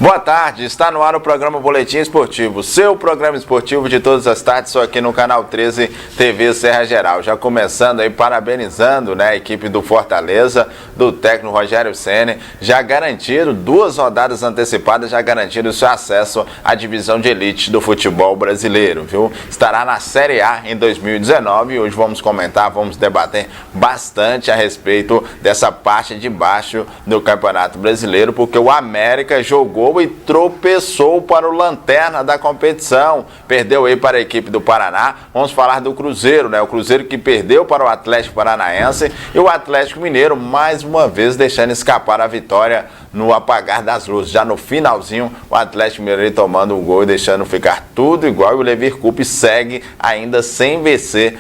Boa tarde, está no ar o programa Boletim Esportivo, seu programa esportivo de todas as tardes, só aqui no canal 13 TV Serra Geral. Já começando aí, parabenizando, né, a equipe do Fortaleza, do técnico Rogério Ceni, já garantiram 2 rodadas antecipadas, já garantiram o seu acesso à divisão de elite do futebol brasileiro, viu? Estará na Série A em 2019 e hoje vamos comentar, vamos debater bastante a respeito dessa parte de baixo do Campeonato Brasileiro, porque o América jogou e tropeçou para o lanterna da competição, perdeu aí para a equipe do Paraná. Vamos falar do Cruzeiro, né? O Cruzeiro que perdeu para o Atlético Paranaense e o Atlético Mineiro mais uma vez deixando escapar a vitória no apagar das luzes. Já no finalzinho, o Atlético Mineiro tomando um gol e deixando ficar tudo igual, e o Levir Coupe segue ainda sem vencer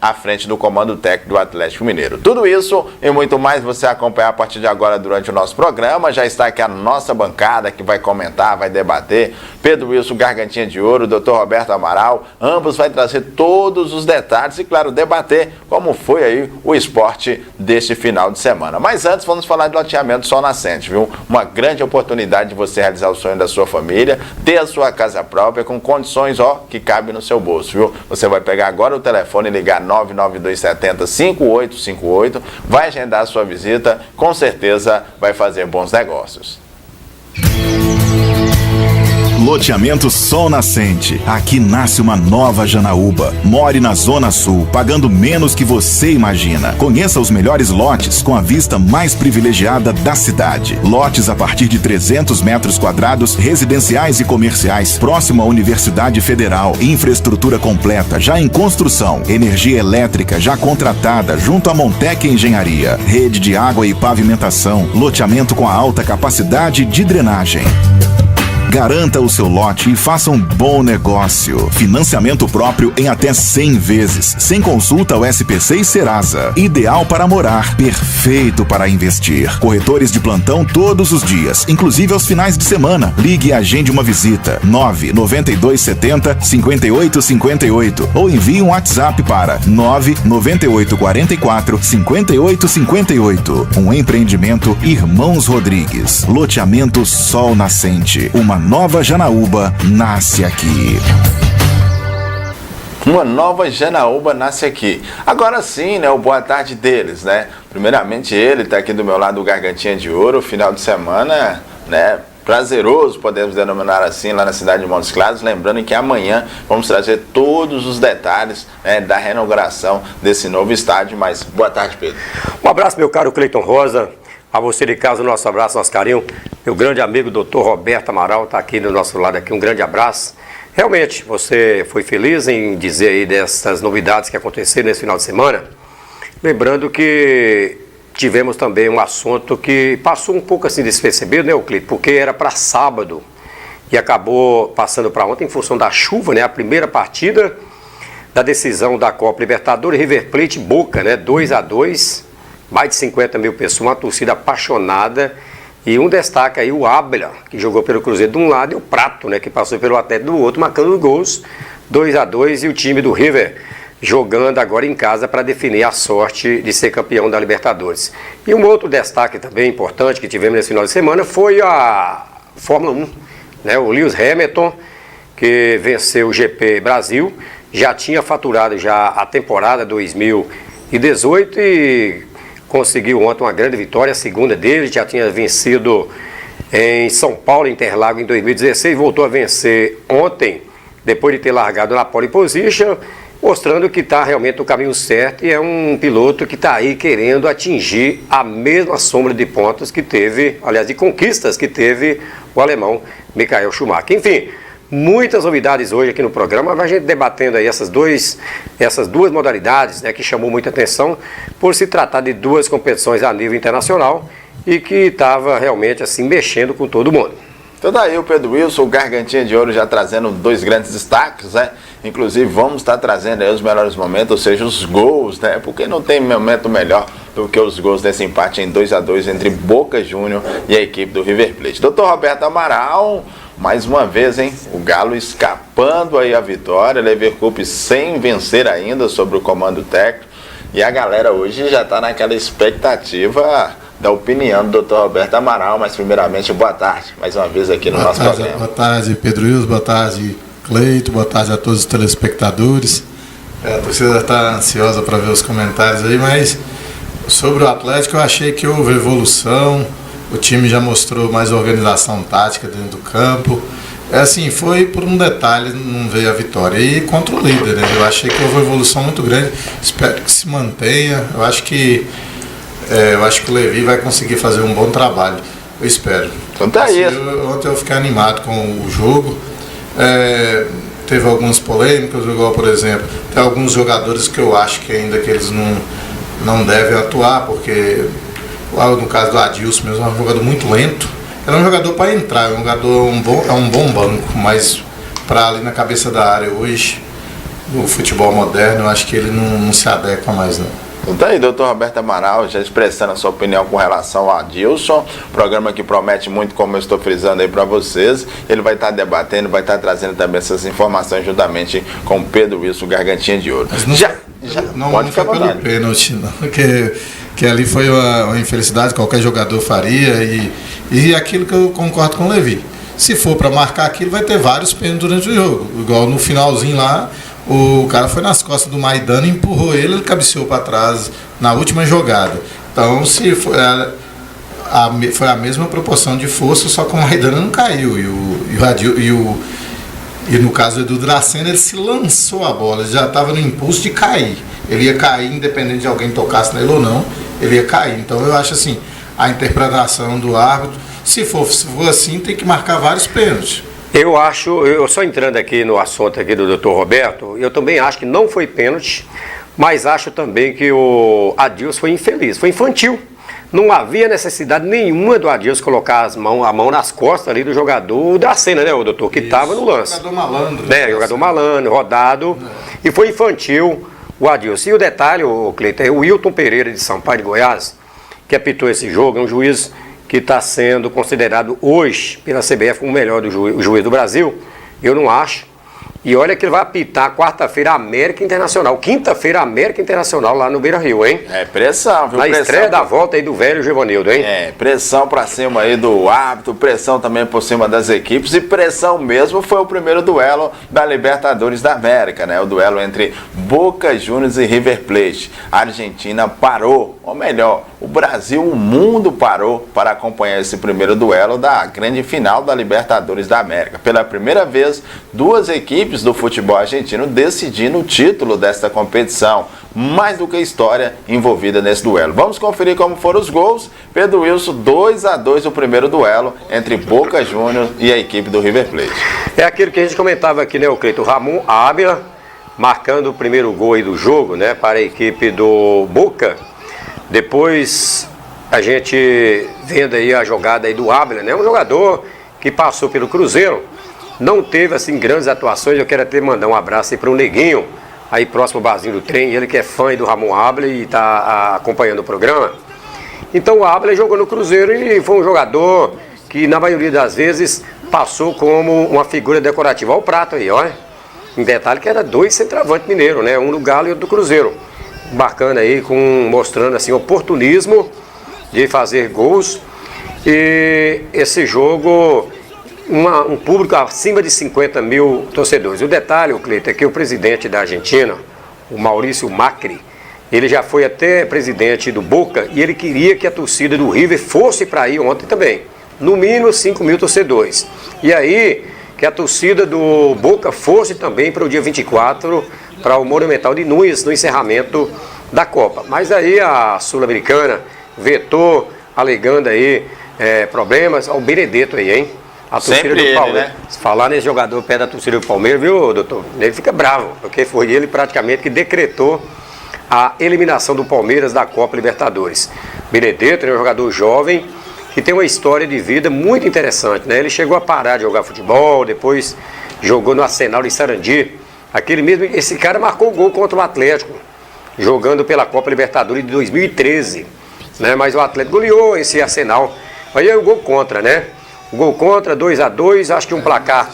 à frente do comando técnico do Atlético Mineiro. Tudo isso e muito mais você acompanhar a partir de agora durante o nosso programa. Já está aqui a nossa bancada que vai comentar, vai debater. Pedro Wilson, Gargantinha de Ouro, Dr. Roberto Amaral, ambos vai trazer todos os detalhes e, claro, debater como foi aí o esporte deste final de semana. Mas antes vamos falar de loteamento Sol Nascente, viu? Uma grande oportunidade de você realizar o sonho da sua família, ter a sua casa própria com condições, que cabe no seu bolso, viu? Você vai pegar agora o telefone e ligar 99270-5858, vai agendar a sua visita, com certeza vai fazer bons negócios. Loteamento Sol Nascente. Aqui nasce uma nova Janaúba. More na Zona Sul, pagando menos que você imagina. Conheça os melhores lotes com a vista mais privilegiada da cidade. Lotes a partir de 300 metros quadrados, residenciais e comerciais, próximo à Universidade Federal. Infraestrutura completa, já em construção. Energia elétrica, já contratada, junto à Montec Engenharia. Rede de água e pavimentação. Loteamento com a alta capacidade de drenagem. Garanta o seu lote e faça um bom negócio. Financiamento próprio em até 100 vezes, sem consulta ao SPC e Serasa. Ideal para morar, perfeito para investir. Corretores de plantão todos os dias, inclusive aos finais de semana. Ligue e agende uma visita. 99270-5858 ou envie um WhatsApp para 99844-5858. Um empreendimento Irmãos Rodrigues. Loteamento Sol Nascente. Uma nova Janaúba nasce aqui. Uma nova Janaúba nasce aqui. Agora sim, né, o boa tarde deles, né? Primeiramente ele está aqui do meu lado, o Gargantinha de Ouro, final de semana, né? Prazeroso, podemos denominar assim, lá na cidade de Montes Claros. Lembrando que amanhã vamos trazer todos os detalhes, né, da reinauguração desse novo estádio. Mas boa tarde, Pedro. Um abraço, meu caro Cleiton Rosa. A você de casa, nosso abraço, nosso carinho. Meu grande amigo, Dr. Roberto Amaral, está aqui do nosso lado aqui. Um grande abraço. Realmente, você foi feliz em dizer aí dessas novidades que aconteceram nesse final de semana. Lembrando que tivemos também um assunto que passou um pouco assim despercebido, né, Euclides? Porque era para sábado e acabou passando para ontem em função da chuva, né? A primeira partida da decisão da Copa Libertadores, River Plate e Boca, né? 2-2, mais de 50 mil pessoas, uma torcida apaixonada. E um destaque aí, o Ábila, que jogou pelo Cruzeiro de um lado, e o Prato, né, que passou pelo Atlético do outro, marcando gols, 2-2, e o time do River jogando agora em casa para definir a sorte de ser campeão da Libertadores. E um outro destaque também importante que tivemos nesse final de semana foi a Fórmula 1, né, o Lewis Hamilton, que venceu o GP Brasil, já tinha faturado já a temporada 2018 e conseguiu ontem uma grande vitória, a segunda dele, já tinha vencido em São Paulo, Interlagos, em 2016, voltou a vencer ontem, depois de ter largado na pole position, mostrando que está realmente no caminho certo e é um piloto que está aí querendo atingir a mesma sombra de pontos que teve, aliás, de conquistas que teve o alemão Michael Schumacher. Enfim, muitas novidades hoje aqui no programa, a gente debatendo aí essas duas modalidades, né, que chamou muita atenção por se tratar de duas competições a nível internacional e que estava realmente assim mexendo com todo mundo. Então daí o Pedro Wilson, o Gargantinha de Ouro, já trazendo 2 grandes destaques, né? Inclusive vamos estar trazendo aí os melhores momentos, ou seja, os gols, né? Porque não tem momento melhor do que os gols desse empate em 2-2 entre Boca Juniors e a equipe do River Plate. Dr. Roberto Amaral, mais uma vez, hein? O Galo escapando aí a vitória, Levir Coupe sem vencer ainda sobre o comando técnico. E a galera hoje já está naquela expectativa da opinião do Dr. Roberto Amaral, mas primeiramente, boa tarde, mais uma vez aqui no nosso programa. Boa tarde, Pedro Wilson, boa tarde, Cleito, boa tarde a todos os telespectadores. A torcida está ansiosa para ver os comentários aí, mas sobre o Atlético eu achei que houve evolução, o time já mostrou mais organização tática dentro do campo. Assim, foi por um detalhe, não veio a vitória. E contra o líder, né? Eu achei que houve uma evolução muito grande, espero que se mantenha. Eu acho que o Levi vai conseguir fazer um bom trabalho, eu espero. Então tá aí. Ontem eu fiquei animado com o jogo. Teve algumas polêmicas, igual, por exemplo, tem alguns jogadores que eu acho que ainda que eles não devem atuar, porque no caso do Adilson mesmo, é um jogador muito lento. Ele é um jogador para entrar, é um bom banco, mas para ali na cabeça da área hoje, no futebol moderno, eu acho que ele não se adequa mais não. Então tá aí, doutor Roberto Amaral, já expressando a sua opinião com relação ao Adilson, programa que promete muito, como eu estou frisando aí para vocês. Ele vai estar debatendo, vai estar trazendo também essas informações juntamente com o Pedro Wilson, Gargantinha de Ouro. Não foi pelo pênalti, não, que ali foi uma infelicidade, qualquer jogador faria, e aquilo que eu concordo com o Levi. Se for para marcar aquilo, vai ter vários pênaltis durante o jogo, igual no finalzinho lá. O cara foi nas costas do Maidana, empurrou ele cabeceou para trás na última jogada. Então, se foi a mesma proporção de força, só que o Maidana não caiu. E no caso do Dracena, ele se lançou a bola, ele já estava no impulso de cair. Ele ia cair, independente de alguém tocasse nele ou não, ele ia cair. Então, eu acho assim, a interpretação do árbitro, se for assim, tem que marcar vários pênaltis. Eu só entrando aqui no assunto aqui do Dr. Roberto, eu também acho que não foi pênalti, mas acho também que o Adilson foi infeliz, foi infantil. Não havia necessidade nenhuma do Adilson colocar a mão nas costas ali do jogador da cena, né, o doutor, que estava no lance. Jogador malandro. Jogador malandro, rodado, e foi infantil o Adilson. E o detalhe, o Cleiton, é o Wilton Pereira de Sampaio de Goiás, que apitou esse jogo, é um juiz que está sendo considerado hoje pela CBF como o melhor juiz do Brasil. Eu não acho. E olha que ele vai apitar quarta-feira América Internacional, quinta-feira América Internacional lá no Beira-Rio, hein? Pressão, viu? Na estreia da volta aí do velho Givanildo, hein? Pressão pra cima aí do árbitro, pressão também por cima das equipes, e pressão mesmo foi o primeiro duelo da Libertadores da América, né? O duelo entre Boca Juniors e River Plate. A Argentina parou, ou melhor, o Brasil, o mundo parou para acompanhar esse primeiro duelo da grande final da Libertadores da América. Pela primeira vez, duas equipes do futebol argentino decidindo o título desta competição. Mais do que história envolvida nesse duelo. Vamos conferir como foram os gols. Pedro Wilson, 2-2 o primeiro duelo entre Boca Juniors e a equipe do River Plate. É aquilo que a gente comentava aqui, né, o Cleiton? Ramon Ábila marcando o primeiro gol aí do jogo, né, para a equipe do Boca. Depois a gente vendo aí a jogada aí do Ábila, né, um jogador que passou pelo Cruzeiro. Não teve assim grandes atuações. Eu quero até mandar um abraço aí para o Neguinho, aí próximo ao barzinho do trem, ele que é fã do Ramon Ábila e está acompanhando o programa. Então o Ábila jogou no Cruzeiro e foi um jogador que na maioria das vezes passou como uma figura decorativa. Olha o prato aí, olha. Em detalhe que era dois centroavantes mineiros, né? Um do Galo e outro do Cruzeiro. Bacana aí, mostrando assim oportunismo de fazer gols. E esse jogo, um público acima de 50 mil torcedores. O detalhe, Cleiton, é que o presidente da Argentina, o Maurício Macri, ele já foi até presidente do Boca e ele queria que a torcida do River fosse para aí ontem também. No mínimo 5 mil torcedores. E aí, que a torcida do Boca fosse também para o dia 24, para o Monumental de Nunes, no encerramento da Copa. Mas aí a Sul-Americana vetou, alegando aí problemas. Ao Benedetto aí, hein? A torcida Sempre do Palmeiras. Ele, né? Falar nesse jogador perto da torcida do Palmeiras, viu, doutor? Ele fica bravo, porque foi ele praticamente que decretou a eliminação do Palmeiras da Copa Libertadores. Benedetto é um jogador jovem que tem uma história de vida muito interessante, né? Ele chegou a parar de jogar futebol, depois jogou no Arsenal de Sarandi. Esse cara marcou gol contra o Atlético, jogando pela Copa Libertadores de 2013, né? Mas o Atlético goleou esse Arsenal. Aí é o gol contra, né? O gol contra, 2-2, acho que um placar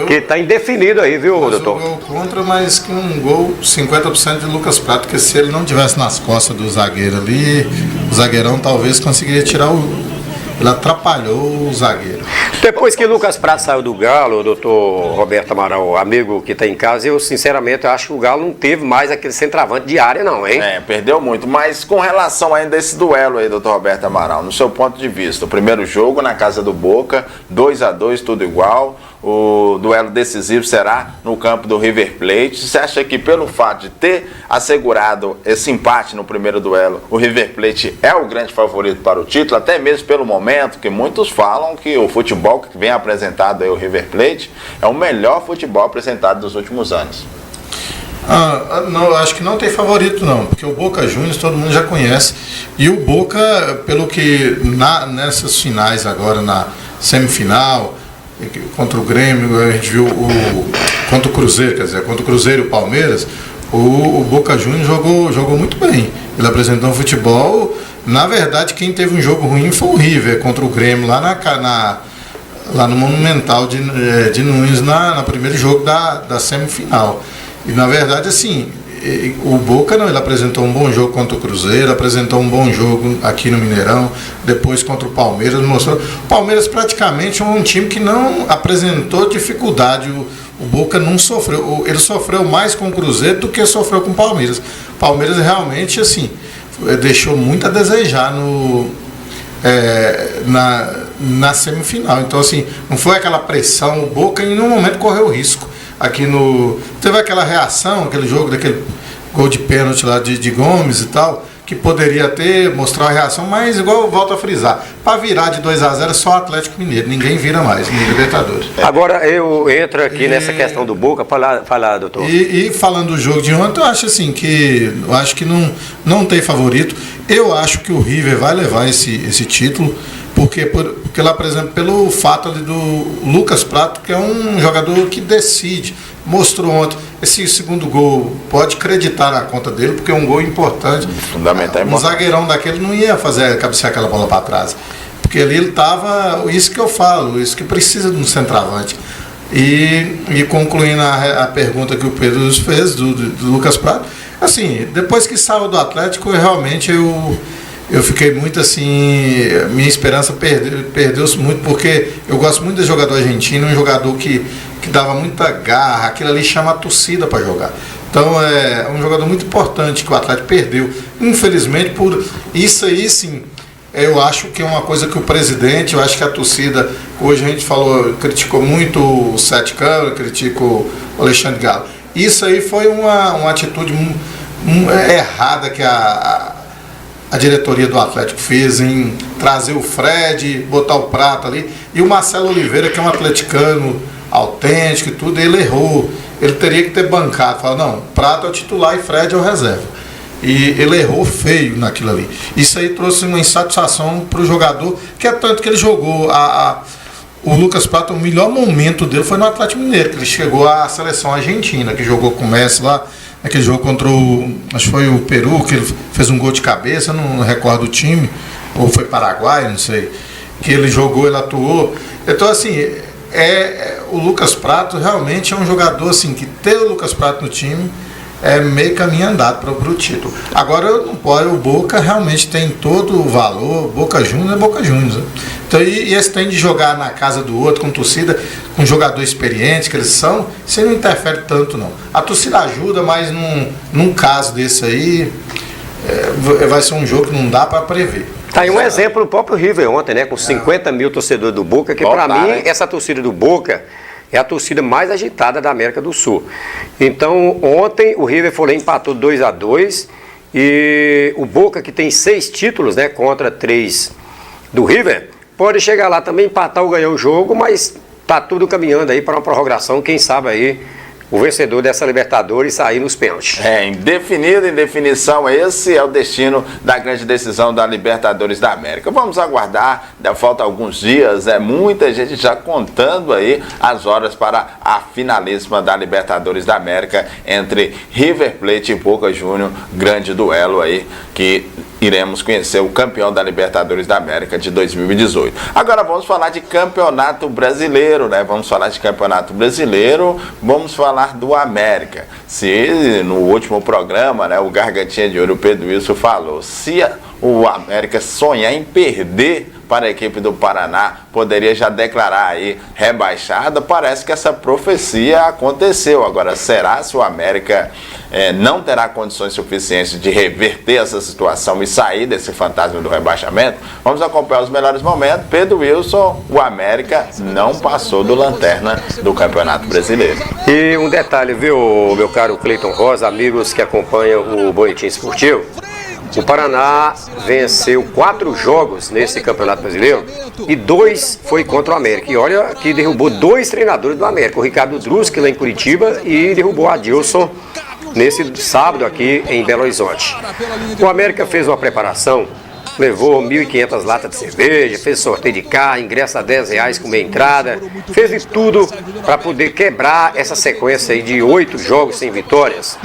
que está indefinido aí, viu, doutor? Um gol contra, mas com um gol 50% de Lucas Prato, porque se ele não tivesse nas costas do zagueiro ali, o zagueirão talvez conseguiria tirar o... Ele atrapalhou o zagueiro. Depois que Lucas Prato saiu do Galo, o doutor Roberto Amaral, amigo que está em casa, eu sinceramente acho que o Galo não teve mais aquele centroavante de área não, hein? Perdeu muito, mas com relação ainda a esse duelo aí, doutor Roberto Amaral, no seu ponto de vista, o primeiro jogo na casa do Boca, 2-2, tudo igual, o duelo decisivo será no campo do River Plate. Você acha que pelo fato de ter assegurado esse empate no primeiro duelo, o River Plate é o grande favorito para o título, até mesmo pelo momento que muitos falam que o futebol que vem apresentado aí, o River Plate, é o melhor futebol apresentado dos últimos anos? Não, acho que não tem favorito não, porque o Boca Juniors todo mundo já conhece, e o Boca, pelo que nessas finais agora, na semifinal, contra o Grêmio, a gente viu contra o Cruzeiro, quer dizer, contra o Cruzeiro e o Palmeiras, o Boca Juniors jogou muito bem. Ele apresentou um futebol. Na verdade, quem teve um jogo ruim foi o River contra o Grêmio lá no Monumental de Nunes, no primeiro jogo da semifinal. E na verdade, assim, o Boca não, ele apresentou um bom jogo contra o Cruzeiro, apresentou um bom jogo aqui no Mineirão, depois contra o Palmeiras, mostrou. O Palmeiras praticamente é um time que não apresentou dificuldade, o Boca não sofreu, ele sofreu mais com o Cruzeiro do que sofreu com o Palmeiras. O Palmeiras realmente, assim, deixou muito a desejar na semifinal. Então, assim, não foi aquela pressão, o Boca em nenhum momento correu risco. Teve aquela reação, aquele jogo, daquele gol de pênalti lá de Gomes e tal, que poderia mostrar uma reação, mas igual eu volto a frisar, para virar de 2-0 é só o Atlético Mineiro, ninguém vira mais, nem Libertadores. Agora eu entro aqui nessa questão do Boca, falar, doutor. E falando do jogo de ontem, eu acho assim que não tem favorito. Eu acho que o River vai levar esse título, porque lá, por exemplo, pelo fato ali do Lucas Prato, que é um jogador que decide, mostrou ontem. Esse segundo gol, pode acreditar na conta dele, porque é um gol importante. Fundamental. Um zagueirão daquele não ia cabecear aquela bola para trás, porque ali ele estava, isso que eu falo, isso que precisa de um centroavante. E concluindo a pergunta que o Pedro fez do Lucas Prato, assim, depois que saiu do Atlético, realmente eu fiquei muito assim, minha esperança perdeu-se muito, porque eu gosto muito desse jogador argentino, um jogador que dava muita garra, aquilo ali chama a torcida para jogar. Então é um jogador muito importante que o Atlético perdeu. Infelizmente, por isso aí sim, eu acho que é uma coisa que o presidente, eu acho que a torcida, hoje a gente criticou muito o Sete Câmara, criticou o Alexandre Galo. Isso aí foi uma atitude errada que a diretoria do Atlético fez em trazer o Fred, botar o Prato ali, e o Marcelo Oliveira, que é um atleticano autêntico e tudo, ele errou. Ele teria que ter bancado, falar, não, Prato é o titular e Fred é o reserva. E ele errou feio naquilo ali. Isso aí trouxe uma insatisfação para o jogador, que é tanto que ele jogou o Lucas Prato, o melhor momento dele foi no Atlético Mineiro, que ele chegou à seleção argentina, que jogou com o Messi lá, naquele jogo contra acho que foi o Peru, que ele fez um gol de cabeça, não recordo o time, ou foi Paraguai, não sei, que ele jogou, ele atuou. Então, assim, o Lucas Prato realmente é um jogador, assim, que ter o Lucas Prato no time é meio caminho andado para o título. Agora não pode, o Boca realmente tem todo o valor, Boca Juniors é Boca Juniors. Né? Então, e esse tem de jogar na casa do outro, com torcida, com jogador experiente que eles são, isso não interfere tanto não. A torcida ajuda, mas num caso desse aí, vai ser um jogo que não dá para prever. Tá aí um exemplo do próprio River ontem, né? Com 50 mil torcedores do Boca, que para mim, essa torcida do Boca é a torcida mais agitada da América do Sul. Então, ontem o River foi lá, empatou 2-2 e o Boca, que tem 6 títulos, né, contra 3 do River, pode chegar lá também, empatar ou ganhar o jogo, mas tá tudo caminhando aí para uma prorrogação, quem sabe aí o vencedor dessa Libertadores sair nos pênaltis. Indefinido, em definição, esse é o destino da grande decisão da Libertadores da América. Vamos aguardar, falta alguns dias, muita gente já contando aí as horas para a finalíssima da Libertadores da América entre River Plate e Boca Juniors, grande duelo aí que iremos conhecer o campeão da Libertadores da América de 2018. Agora vamos falar de campeonato brasileiro, né? Vamos falar de campeonato brasileiro, vamos falar do América. Se no último programa, né, o Gargantinha de Ouro, o Pedro Wilson, falou, se o América sonhar em perder para a equipe do Paraná, poderia já declarar aí rebaixada, parece que essa profecia aconteceu. Agora, será se o América não terá condições suficientes de reverter essa situação e sair desse fantasma do rebaixamento? Vamos acompanhar os melhores momentos. Pedro Wilson, o América não passou do lanterna do Campeonato Brasileiro. E um detalhe, viu, meu caro Cleiton Rosa, amigos que acompanham o Boletim Esportivo, o Paraná venceu 4 jogos nesse Campeonato Brasileiro e 2 foi contra o América. E olha que derrubou 2 treinadores do América, o Ricardo Drusque lá em Curitiba e derrubou o Adilson nesse sábado aqui em Belo Horizonte. O América fez uma preparação, levou 1.500 latas de cerveja, fez sorteio de carro, ingresso a R$10 com meia entrada, fez de tudo para poder quebrar essa sequência aí de 8 jogos sem vitórias.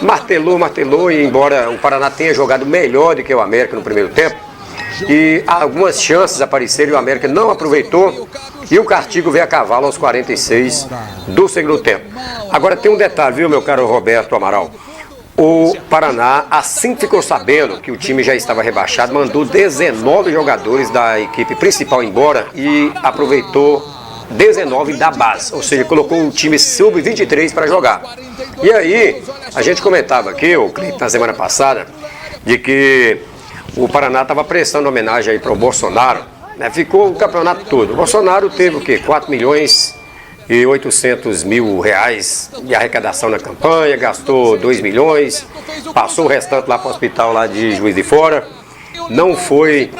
Martelou, e embora o Paraná tenha jogado melhor do que o América no primeiro tempo, e algumas chances apareceram e o América não aproveitou, e o castigo veio a cavalo aos 46 do segundo tempo. Agora tem um detalhe, viu, meu caro Roberto Amaral? O Paraná, assim que ficou sabendo que o time já estava rebaixado, mandou 19 jogadores da equipe principal embora e aproveitou 19 da base, ou seja, colocou o time sub-23 para jogar. E aí, a gente comentava aqui, o Cleiton, na semana passada, de que o Paraná estava prestando homenagem aí para o Bolsonaro, né? Ficou o campeonato todo. O Bolsonaro teve o quê? 4.800.000 reais de arrecadação na campanha, gastou 2 milhões, passou o restante lá para o hospital lá de Juiz de Fora, não foi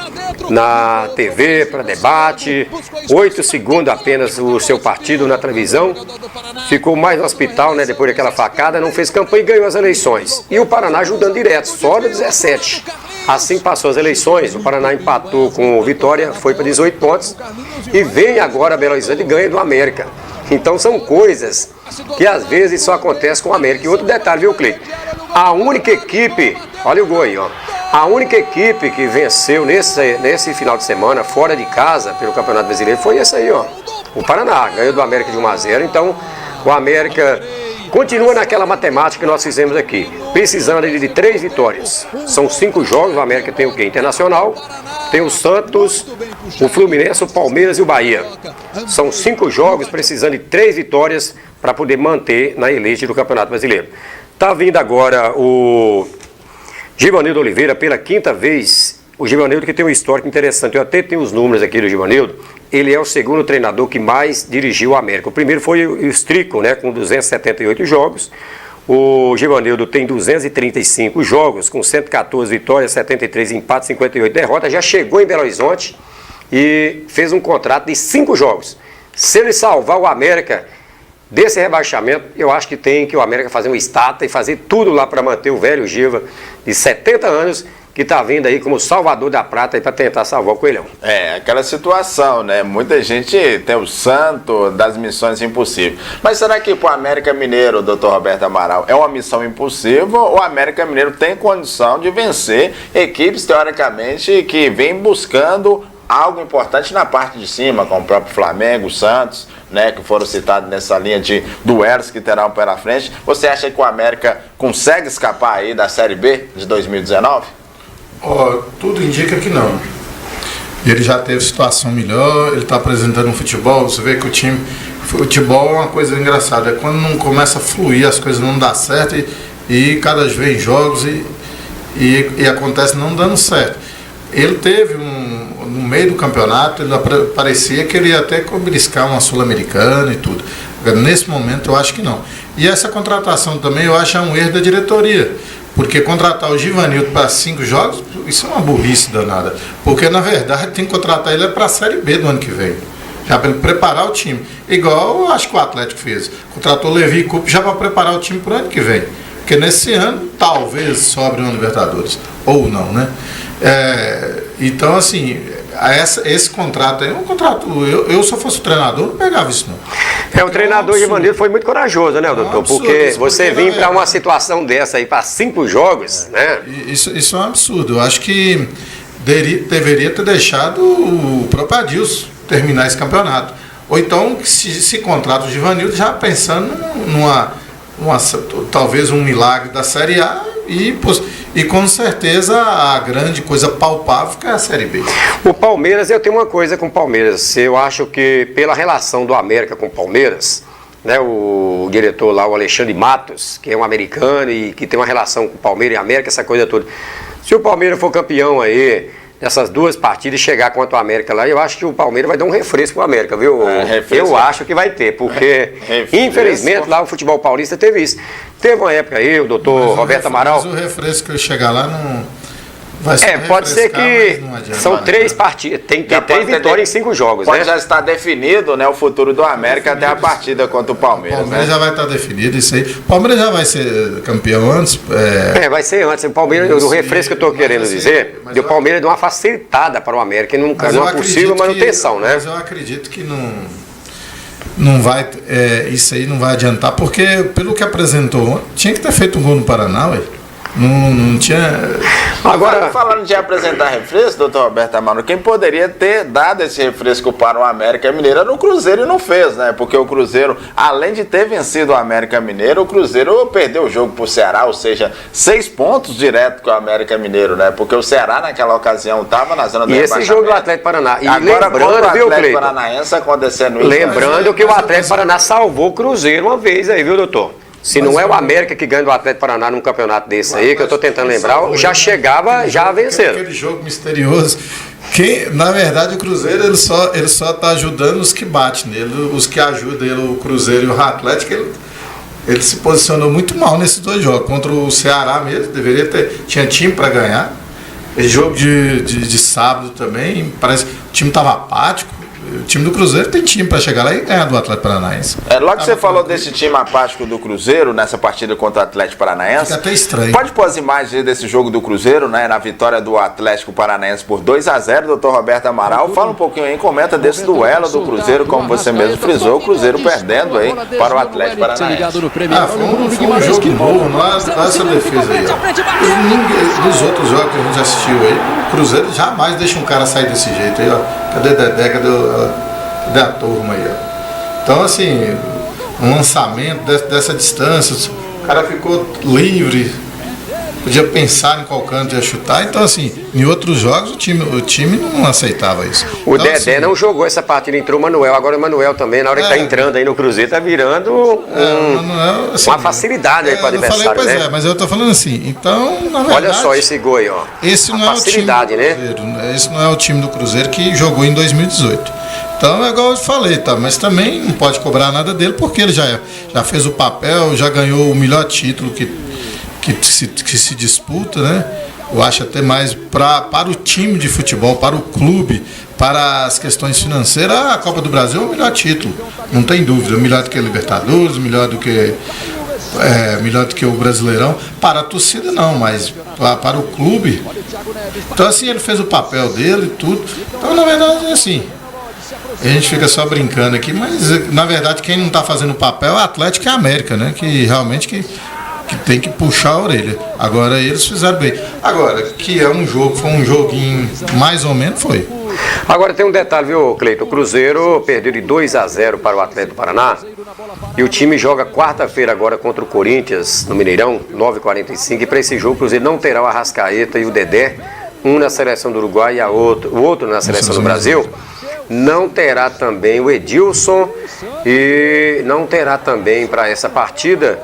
na TV para debate, 8 segundos apenas o seu partido na televisão, ficou mais no hospital, né, depois daquela facada, não fez campanha e ganhou as eleições. E o Paraná ajudando direto, só no 17. Assim passou as eleições, o Paraná empatou com o Vitória, foi para 18 pontos e vem agora a Belo Horizonte e ganha do América. Então são coisas que às vezes só acontecem com o América. E outro detalhe, viu, Cleiton? A única equipe, olha o gol aí, ó. A única equipe que venceu nesse final de semana, fora de casa, pelo Campeonato Brasileiro, foi esse aí, ó. O Paraná ganhou do América de 1-0. Então o América continua naquela matemática que nós fizemos aqui, precisando de 3 vitórias. São 5 jogos, o América tem o quê? Internacional, tem o Santos, o Fluminense, o Palmeiras e o Bahia. São 5 jogos, precisando de 3 vitórias para poder manter na elite do Campeonato Brasileiro. Tá vindo agora o Givanildo Oliveira pela 5ª vez. O Givanildo que tem um histórico interessante, eu até tenho os números aqui do Givanildo. Ele é o segundo treinador que mais dirigiu o América. O primeiro foi o Strico, né, com 278 jogos. O Givanildo tem 235 jogos, com 114 vitórias, 73 empates, 58 derrotas. Já chegou em Belo Horizonte e fez um contrato de 5 jogos. Se ele salvar o América desse rebaixamento, eu acho que tem que o América fazer uma estátua e fazer tudo lá para manter o velho Giva de 70 anos, que está vindo aí como salvador da prata para tentar salvar o Coelhão. É, aquela situação, né? Muita gente tem o santo das missões impossíveis. Mas será que para o América Mineiro, doutor Roberto Amaral, é uma missão impossível ou o América Mineiro tem condição de vencer equipes, teoricamente, que vêm buscando algo importante na parte de cima, como o próprio Flamengo, o Santos, né, que foram citados nessa linha de duelos que terão pela frente? Você acha que o América consegue escapar aí da Série B de 2019? Tudo indica que não. Ele já teve situação melhor, ele está apresentando um futebol, você vê que futebol é uma coisa engraçada, é quando não começa a fluir, as coisas não dão certo e cada vez vem jogos e acontece não dando certo. Ele teve no meio do campeonato, ele parecia que ele ia até beliscar uma Sul-Americana e tudo. Nesse momento eu acho que não. E essa contratação também eu acho um erro da diretoria. Porque contratar o Givanildo para 5 jogos, isso é uma burrice danada. Porque, na verdade, tem que contratar ele para a Série B do ano que vem. Já para ele preparar o time. Igual eu acho que o Atlético fez. Contratou o Levi e Coupe já para preparar o time para o ano que vem. Porque nesse ano, talvez sobre uma Libertadores. Ou não, né? Então, assim, esse contrato aí é um contrato... Eu se eu fosse o treinador, não pegava isso, não. O treinador Givanildo foi muito corajoso, né, doutor? Absurdo, Porque você vir para uma situação dessa aí, para 5 jogos, né? Isso é um absurdo. Eu acho que deveria ter deixado o próprio Adilson terminar esse campeonato. Ou então, se contrata o Givanildo, já pensando talvez um milagre da Série A e com certeza a grande coisa palpável que é a Série B. O Palmeiras, eu tenho uma coisa com o Palmeiras. Eu acho que pela relação do América com o Palmeiras, né, o diretor lá, o Alexandre Matos, que é um americano e que tem uma relação com o Palmeiras e América, essa coisa toda. Se o Palmeiras for campeão aí, nessas 2 partidas e chegar contra o América lá, eu acho que o Palmeiras vai dar um refresco pro América, viu? Eu acho que vai ter, porque infelizmente lá o futebol paulista teve isso. Teve uma época aí, o doutor Roberto Amaral... Mas o refresco que chegar lá não... Vai pode ser que são 3 partidas, tem que ter 3 vitórias em 5 jogos, pode né? Já está definido, né, o futuro do América até a partida contra o Palmeiras. O Palmeiras já vai estar definido, isso aí. O Palmeiras já vai ser campeão antes. Vai ser antes. O Palmeiras, o refresco que eu estou querendo dizer, o Palmeiras deu uma facilitada para o América, não é possível manutenção, né? Mas eu acredito que não vai, isso aí não vai adiantar, porque pelo que apresentou, tinha que ter feito um gol no Paraná, ué. Não tinha. Agora, falando de apresentar refresco, doutor Roberto Amaro, quem poderia ter dado esse refresco para o América Mineiro era o Cruzeiro e não fez, né? Porque o Cruzeiro, além de ter vencido o América Mineiro, o Cruzeiro perdeu o jogo para o Ceará, ou seja, 6 pontos direto com o América Mineiro, né? Porque o Ceará naquela ocasião estava na zona do rebaixamento. E esse jogo do Atlético Paraná. E agora, lembrando, o viu, Atlético Paranaense acontecendo isso. Lembrando que o Atlético Paraná salvou o Cruzeiro uma vez aí, viu, doutor? Se não é o América que ganha do Atlético Paraná num campeonato desse aí, que eu estou tentando lembrar, já chegava já vencendo. Aquele jogo misterioso. Na verdade, o Cruzeiro ele só está ajudando os que batem nele, os que ajudam ele, o Cruzeiro e o Atlético. Ele se posicionou muito mal nesses 2 jogos. Contra o Ceará mesmo, tinha time para ganhar. Esse jogo de sábado também, parece que o time estava apático. O time do Cruzeiro tem time para chegar lá e ganhar do Atlético Paranaense. Logo que você falou desse time apático do Cruzeiro, nessa partida contra o Atlético Paranaense. Fica até estranho. Pode pôr as imagens desse jogo do Cruzeiro, né? Na vitória do Atlético Paranaense por 2-0, doutor Roberto Amaral. Fala um pouquinho aí, comenta desse duelo do Cruzeiro, como você mesmo frisou, o Cruzeiro perdendo aí para o Atlético Paranaense. Foi um jogo bom, não é essa defesa aí. Dos outros jogos que a gente assistiu aí, o Cruzeiro jamais deixa um cara sair desse jeito aí, ó. Cadê Dedé? Cadê a turma aí, ó? Então, assim, um lançamento dessa distância, o cara ficou livre, podia pensar em qual canto ia chutar. Então, assim, em outros jogos o time não aceitava isso. O então, Dedé assim, não jogou essa partida, entrou o Manuel. Agora o Manuel também, na hora que tá entrando aí no Cruzeiro, tá virando Manuel, assim, uma facilidade aí para o adversário, pois né? mas eu tô falando assim, então, na verdade... Olha só esse gol aí, ó. Esse não é o time do Cruzeiro, né? Esse não é o time do Cruzeiro que jogou em 2018. Então é igual eu falei, tá? Mas também não pode cobrar nada dele, porque ele já fez o papel, já ganhou o melhor título que se disputa, né? Eu acho até mais para o time de futebol, para o clube, para as questões financeiras, a Copa do Brasil é o melhor título, não tem dúvida, melhor do que a Libertadores, melhor do que o Brasileirão. Para a torcida não, mas para o clube. Então assim, ele fez o papel dele e tudo. Então na verdade é assim, a gente fica só brincando aqui, mas na verdade quem não está fazendo o papel é o Atlético e a América, né? Que realmente que tem que puxar a orelha. Agora eles fizeram bem. Agora, que foi um joguinho mais ou menos, foi. Agora tem um detalhe, viu, Cleiton? O Cruzeiro perdeu de 2-0 para o Atlético Paraná. E o time joga quarta-feira agora contra o Corinthians, no Mineirão, 9h45. E para esse jogo o Cruzeiro não terá o Arrascaeta e o Dedé, um na seleção do Uruguai e o outro na seleção do Brasil. Não terá também o Edilson e não terá também para essa partida,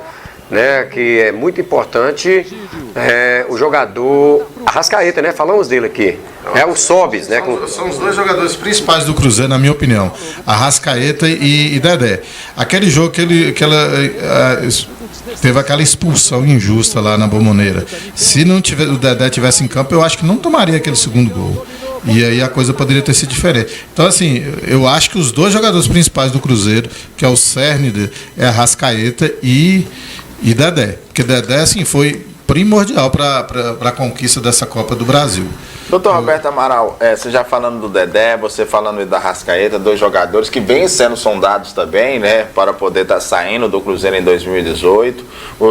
né, que é muito importante, o jogador Arrascaeta, né? Falamos dele aqui. É o Sobis, né? São os 2 jogadores principais do Cruzeiro, na minha opinião. Arrascaeta e Dedé. Aquele jogo que teve aquela expulsão injusta lá na Bombonera. Se o Dedé tivesse em campo, eu acho que não tomaria aquele segundo gol. E aí a coisa poderia ter sido diferente. Então, assim, eu acho que os 2 jogadores principais do Cruzeiro, que é o cerne, é Arrascaeta e Dedé. Porque Dedé, assim, foi primordial para a conquista dessa Copa do Brasil. Doutor Roberto Amaral, você já falando do Dedé, você falando da Arrascaeta, dois jogadores que vêm sendo sondados também, né, para poder estar saindo do Cruzeiro em 2018.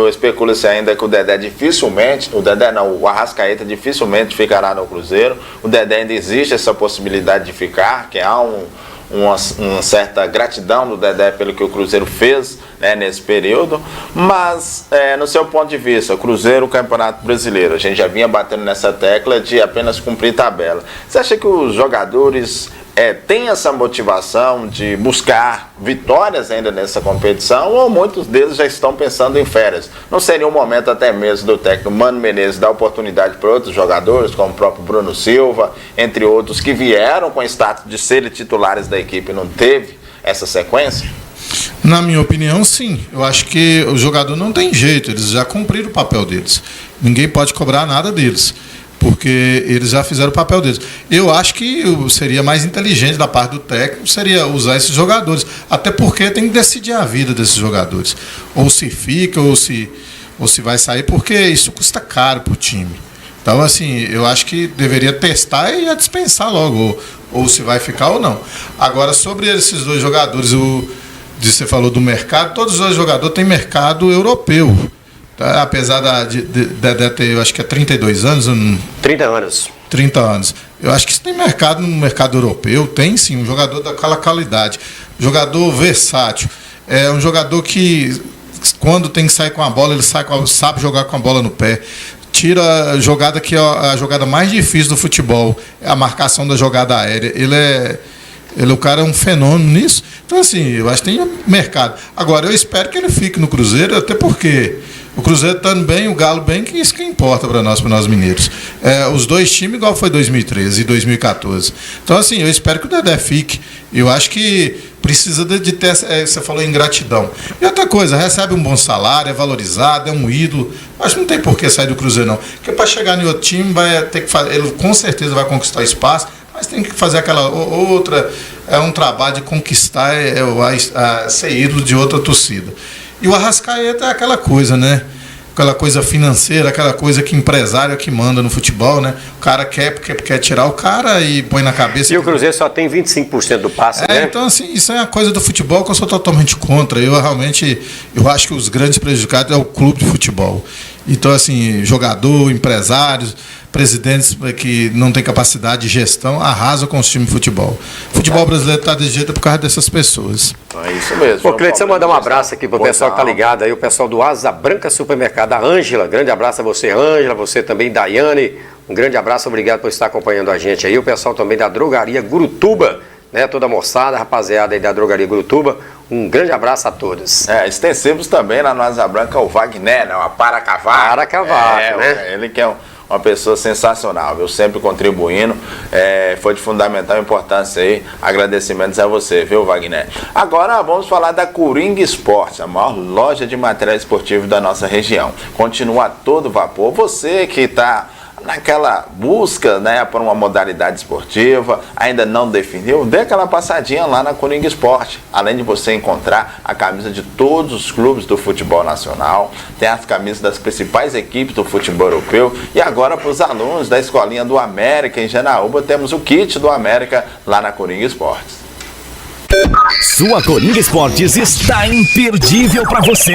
Especula-se ainda que o Dedé dificilmente, o Arrascaeta dificilmente ficará no Cruzeiro. O Dedé ainda existe essa possibilidade de ficar, que há uma certa gratidão do Dedé pelo que o Cruzeiro fez, né, nesse período, mas no seu ponto de vista, o Cruzeiro, o Campeonato Brasileiro, a gente já vinha batendo nessa tecla de apenas cumprir tabela. Você acha que os jogadores têm essa motivação de buscar vitórias ainda nessa competição, ou muitos deles já estão pensando em férias? Não seria um momento até mesmo do técnico Mano Menezes dar oportunidade para outros jogadores, como o próprio Bruno Silva, entre outros, que vieram com status de serem titulares da equipe e não teve essa sequência? Na minha opinião, sim. Eu acho que o jogador não tem jeito, eles já cumpriram o papel deles. Ninguém pode cobrar nada deles, porque eles já fizeram o papel deles. Eu acho que seria mais inteligente da parte do técnico seria usar esses jogadores, até porque tem que decidir a vida desses jogadores. Ou se fica, ou se vai sair, porque isso custa caro para o time. Então, assim, eu acho que deveria testar e dispensar logo, ou se vai ficar ou não. Agora, sobre esses dois jogadores, você falou do mercado, todos os dois jogadores têm mercado europeu. Tá? Apesar de ter, eu acho que 32 anos. 30 anos. 30 anos. Eu acho que isso tem mercado no mercado europeu, tem sim, um jogador daquela qualidade. Jogador versátil. É um jogador que, quando tem que sair com a bola, ele sabe jogar com a bola no pé. Tira a jogada que é a jogada mais difícil do futebol, é a marcação da jogada aérea. O cara é um fenômeno nisso. Então, assim, eu acho que tem mercado. Agora, eu espero que ele fique no Cruzeiro, até porque o Cruzeiro estando bem, o Galo bem, que isso que importa para nós mineiros. Os dois times, igual foi 2013 e 2014. Então, assim, eu espero que o Dedé fique. Eu acho que precisa de ter, você falou em gratidão. E outra coisa, recebe um bom salário, é valorizado, é um ídolo. Acho que não tem por que sair do Cruzeiro, não. Porque para chegar em outro time, vai ter que fazer, ele com certeza vai conquistar espaço, mas tem que fazer aquela outra, um trabalho de conquistar, ser ídolo de outra torcida. E o Arrascaeta é aquela coisa, né? Aquela coisa financeira, aquela coisa que empresário é que manda no futebol, né? O cara quer tirar o cara e põe na cabeça. E o Cruzeiro só tem 25% do passe, né? Então, assim, isso é uma coisa do futebol que eu sou totalmente contra. Eu acho que os grandes prejudicados é o clube de futebol. Então, assim, jogador, empresários, presidentes que não têm capacidade de gestão arrasam com os times de futebol. O futebol brasileiro está de jeito por causa dessas pessoas. É isso mesmo. Pô, Cleiton, você mandar um abraço aqui pro pessoal que tá ligado aí, o pessoal do Asa Branca Supermercado, a Ângela, grande abraço a você, Ângela, você também, Daiane, um grande abraço, obrigado por estar acompanhando a gente aí, o pessoal também da Drogaria Gurutuba, né, toda a moçada, rapaziada aí da Drogaria Gurutuba, um grande abraço a todos. Extensivos também lá no Asa Branca, o Wagner, né, uma Paracavaco. Paracavaco, né? Ele que é uma pessoa sensacional, viu? Sempre contribuindo, foi de fundamental importância aí, agradecimentos a você, viu, Wagner? Agora vamos falar da Coringa Esportes, a maior loja de material esportivo da nossa região. Continua a todo vapor, você que está naquela busca, né, por uma modalidade esportiva, ainda não definiu, dê aquela passadinha lá na Coringa Esporte. Além de você encontrar a camisa de todos os clubes do futebol nacional, tem as camisas das principais equipes do futebol europeu, e agora para os alunos da Escolinha do América em Janaúba, temos o kit do América lá na Coringa Esportes. Sua Coringa Esportes está imperdível para você.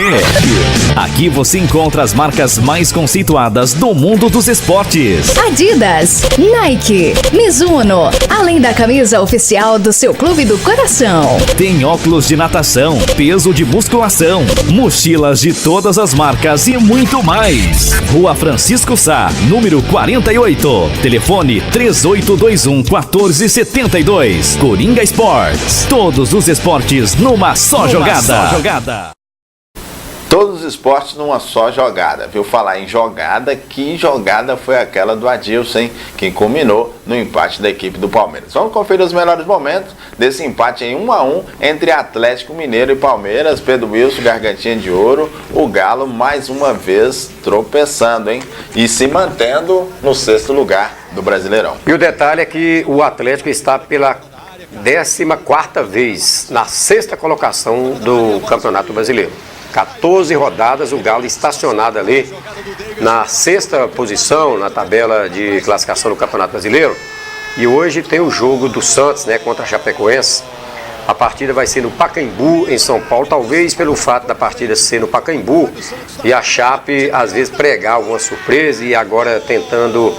Aqui você encontra as marcas mais conceituadas do mundo dos esportes. Adidas, Nike, Mizuno, além da camisa oficial do seu clube do coração. Tem óculos de natação, peso de musculação, mochilas de todas as marcas e muito mais. Rua Francisco Sá, número 48. Telefone 3821-1472. Coringa Esportes. Todos os esportes numa só jogada. Todos os esportes numa só jogada, viu? Falar em jogada, que jogada foi aquela do Adilson, hein? Que culminou no empate da equipe do Palmeiras. Vamos conferir os melhores momentos desse empate em 1-1 entre Atlético Mineiro e Palmeiras. Pedro Wilson, gargantinha de ouro, o Galo mais uma vez tropeçando, hein? E se mantendo no 6º lugar do Brasileirão. E o detalhe é que o Atlético está pela 14ª vez na 6ª colocação do Campeonato Brasileiro. 14 rodadas, o Galo estacionado ali na 6ª posição na tabela de classificação do Campeonato Brasileiro. E hoje tem o jogo do Santos, né, contra a Chapecoense. A partida vai ser no Pacaembu, em São Paulo, talvez pelo fato da partida ser no Pacaembu e a Chape às vezes pregar alguma surpresa e agora tentando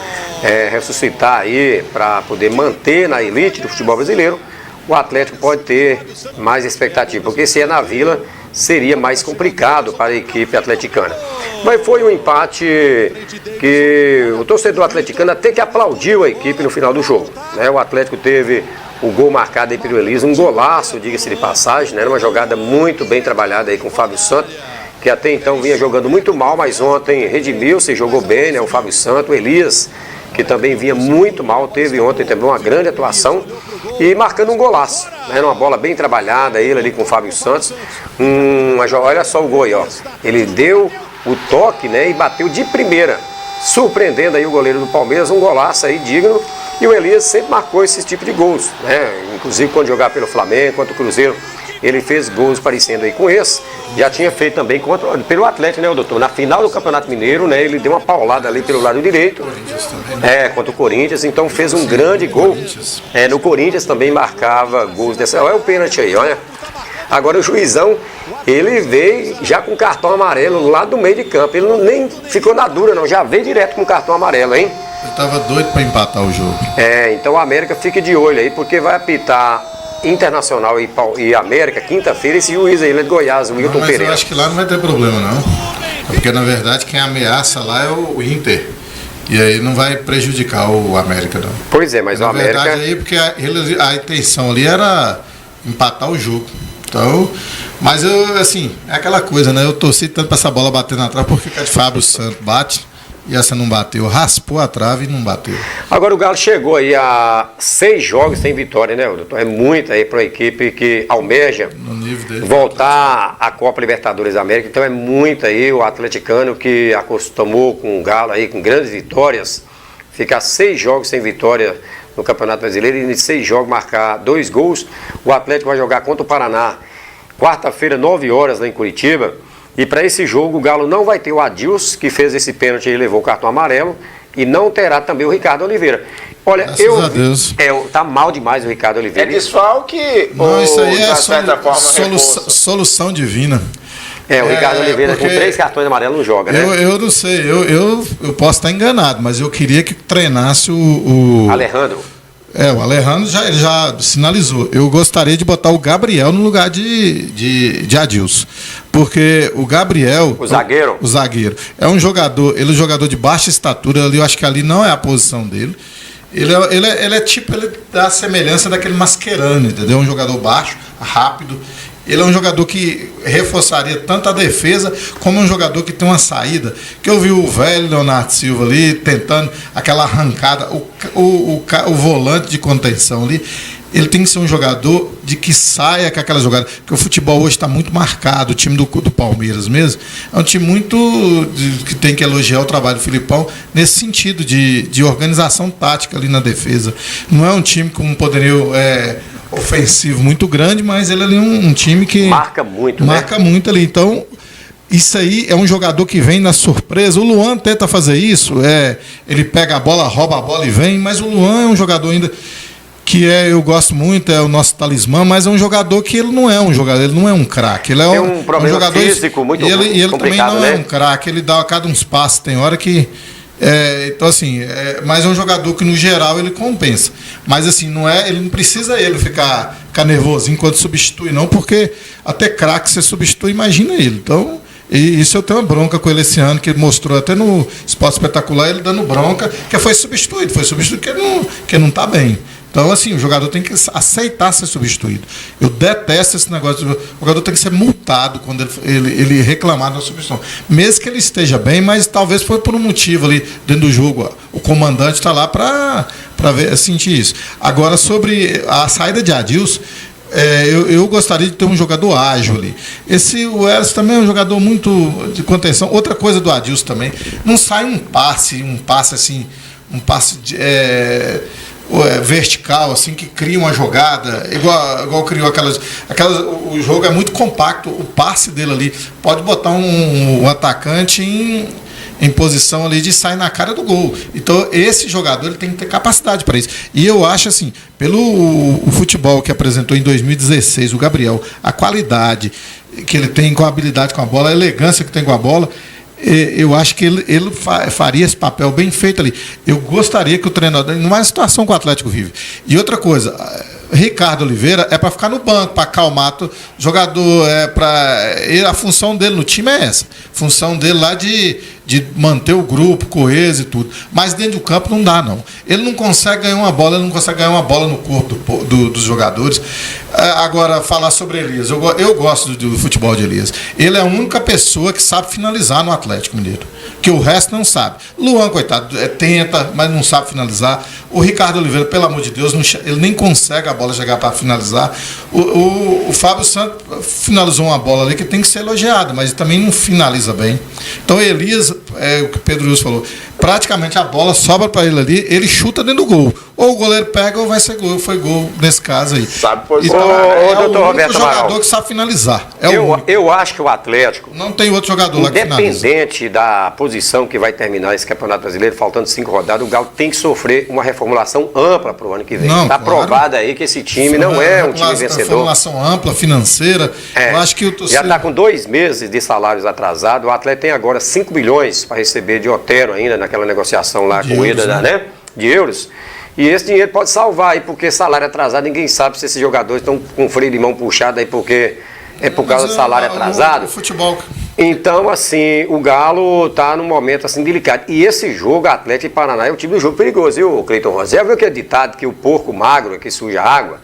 ressuscitar aí para poder manter na elite do futebol brasileiro, o Atlético pode ter mais expectativa, porque se é na Vila seria mais complicado para a equipe atleticana. Mas foi um empate que o torcedor atleticano até que aplaudiu a equipe no final do jogo, né? O Atlético teve o gol marcado aí pelo Elias, um golaço, diga-se de passagem, né? Uma jogada muito bem trabalhada aí com o Fábio Santos, que até então vinha jogando muito mal, mas ontem redimiu-se, jogou bem, né? O Fábio Santos, o Elias, que também vinha muito mal, teve ontem também uma grande atuação e marcando um golaço, né? Uma bola bem trabalhada, ele ali com o Fábio Santos, olha só o gol aí, ó. Ele deu o toque, né? E bateu de primeira, surpreendendo aí o goleiro do Palmeiras, um golaço aí digno. E o Elias sempre marcou esse tipo de gols, né? Inclusive quando jogava pelo Flamengo, contra o Cruzeiro, ele fez gols parecendo aí com esse. Já tinha feito também pelo Atlético, né, doutor? Na final do Campeonato Mineiro, né? Ele deu uma paulada ali pelo lado direito. Contra o Corinthians, então fez um grande gol. No Corinthians também marcava gols dessa. Olha o pênalti aí, olha. Agora o juizão, ele veio já com cartão amarelo lá do meio de campo. Ele nem ficou na dura, não. Já veio direto com cartão amarelo, hein? Ele estava doido para empatar o jogo. Então o América fique de olho aí, porque vai apitar Internacional e América quinta-feira. Esse juiz aí, ele é de Goiás, o Wilton Pereira. Mas eu acho que lá não vai ter problema, não. Porque na verdade quem ameaça lá é o Inter. E aí não vai prejudicar o América, não. Pois é, mas o América... Na verdade aí, porque a intenção ali era empatar o jogo. Então, mas eu, assim, é aquela coisa, né? Eu torci tanto para essa bola bater na trave, porque a de Fábio Santos bate. E essa não bateu, raspou a trave e não bateu. Agora o Galo chegou aí a 6 jogos sem vitória, né, doutor? É muito aí para a equipe que almeja voltar à Copa Libertadores da América. Então é muito aí o atleticano que acostumou com o Galo aí, com grandes vitórias, ficar 6 jogos sem vitória no Campeonato Brasileiro e em 6 jogos marcar 2 gols. O Atlético vai jogar contra o Paraná quarta-feira, 9 horas, lá em Curitiba. E para esse jogo o Galo não vai ter o Adilson, que fez esse pênalti e levou o cartão amarelo, e não terá também o Ricardo Oliveira. Olha, tá mal demais o Ricardo Oliveira. É desfalque ou isso aí é solução divina. O Ricardo Oliveira com 3 cartões amarelos não joga, né? Eu não sei, eu posso estar enganado, mas eu queria que treinasse o Alejandro. O Alejandro já sinalizou. Eu gostaria de botar o Gabriel no lugar de Adilson. Porque o Gabriel... O zagueiro. É um jogador, ele é um jogador de baixa estatura, ali, eu acho que ali não é a posição dele. Ele dá a semelhança daquele Mascherano, entendeu? Um jogador baixo, rápido. Ele é um jogador que reforçaria tanto a defesa como um jogador que tem uma saída. Que eu vi o velho Leonardo Silva ali tentando aquela arrancada, o volante de contenção ali. Ele tem que ser um jogador de que saia com aquela jogada. Porque o futebol hoje está muito marcado, o time do Palmeiras mesmo. É um time muito que tem que elogiar o trabalho do Filipão nesse sentido de organização tática ali na defesa. Não é um time com um poderio ofensivo muito grande, mas ele é um time que marca muito, muito ali. Então, isso aí é um jogador que vem na surpresa. O Luan tenta fazer isso, ele pega a bola, rouba a bola e vem, mas o Luan é um jogador ainda que eu gosto muito, é o nosso talismã, mas é um jogador que ele não é um jogador, ele não é um craque. Ele é um problema jogador físico muito complicado, e ele também não é um craque, ele dá a cada uns passos, tem hora que... então assim, mas é um jogador que no geral ele compensa. Mas assim, ele não precisa ficar nervosinho enquanto substitui, não, porque até craque você substitui, imagina ele. Então, e isso eu tenho uma bronca com ele esse ano, que ele mostrou até no Esporte Espetacular, ele dando bronca, que foi substituído porque não está bem. Então, assim, o jogador tem que aceitar ser substituído. Eu detesto esse negócio. O jogador tem que ser multado quando ele reclamar da substituição. Mesmo que ele esteja bem, mas talvez foi por um motivo ali dentro do jogo. O comandante está lá para sentir isso. Agora, sobre a saída de Adilson, eu gostaria de ter um jogador ágil ali. O Eros também é um jogador muito de contenção. Outra coisa do Adilson também, não sai um passe assim, vertical, assim, que cria uma jogada, igual criou aquelas. O jogo é muito compacto, o passe dele ali. Pode botar um atacante em posição ali de sair na cara do gol. Então, esse jogador ele tem que ter capacidade para isso. E eu acho assim, o futebol que apresentou em 2016, o Gabriel, a qualidade que ele tem com a habilidade com a bola, a elegância que tem com a bola, eu acho que ele faria esse papel bem feito ali. Eu gostaria que o treinador, numa situação que o Atlético vive. E outra coisa, Ricardo Oliveira é para ficar no banco, para acalmar o jogador, a função dele no time é essa. A função dele lá de manter o grupo coeso e tudo. Mas dentro do campo não dá, não. Ele não consegue ganhar uma bola, no corpo dos jogadores. Agora, falar sobre Elias. Eu gosto do futebol de Elias. Ele é a única pessoa que sabe finalizar no Atlético Mineiro. Que o resto não sabe. Luan, coitado, tenta, mas não sabe finalizar. O Ricardo Oliveira, pelo amor de Deus, ele nem consegue a bola chegar para finalizar. O Fábio Santos finalizou uma bola ali que tem que ser elogiada, mas também não finaliza bem. Então, Elias, o que o Pedro Wilson falou, praticamente a bola sobra para ele ali, ele chuta dentro do gol. Ou o goleiro pega ou vai ser gol. Foi gol nesse caso aí. Sabe posição. Então, é doutor o Roberto jogador Amaral, que sabe finalizar. Eu acho que o Atlético, não tem outro jogador lá que finaliza. independente da posição que vai terminar esse Campeonato Brasileiro, faltando 5 rodadas, o Galo tem que sofrer uma reformulação ampla para o ano que vem. Está provado aí que esse time não é um time vencedor. Reformulação ampla, financeira. Eu acho que já está com 2 meses de salários atrasados. O Atlético tem agora 5 milhões para receber de Otero ainda naquela negociação lá com o Ida, né? De euros. E esse dinheiro pode salvar aí, porque salário atrasado, ninguém sabe se esses jogadores estão com freio de mão puxado aí, porque é por causa do salário atrasado. Futebol. Então, assim, o Galo está num momento assim delicado. E esse jogo, Atlético e Paraná, é um time do jogo perigoso, viu, Cleiton Rosa? Já viu aquele ditado que o porco magro é que suja água?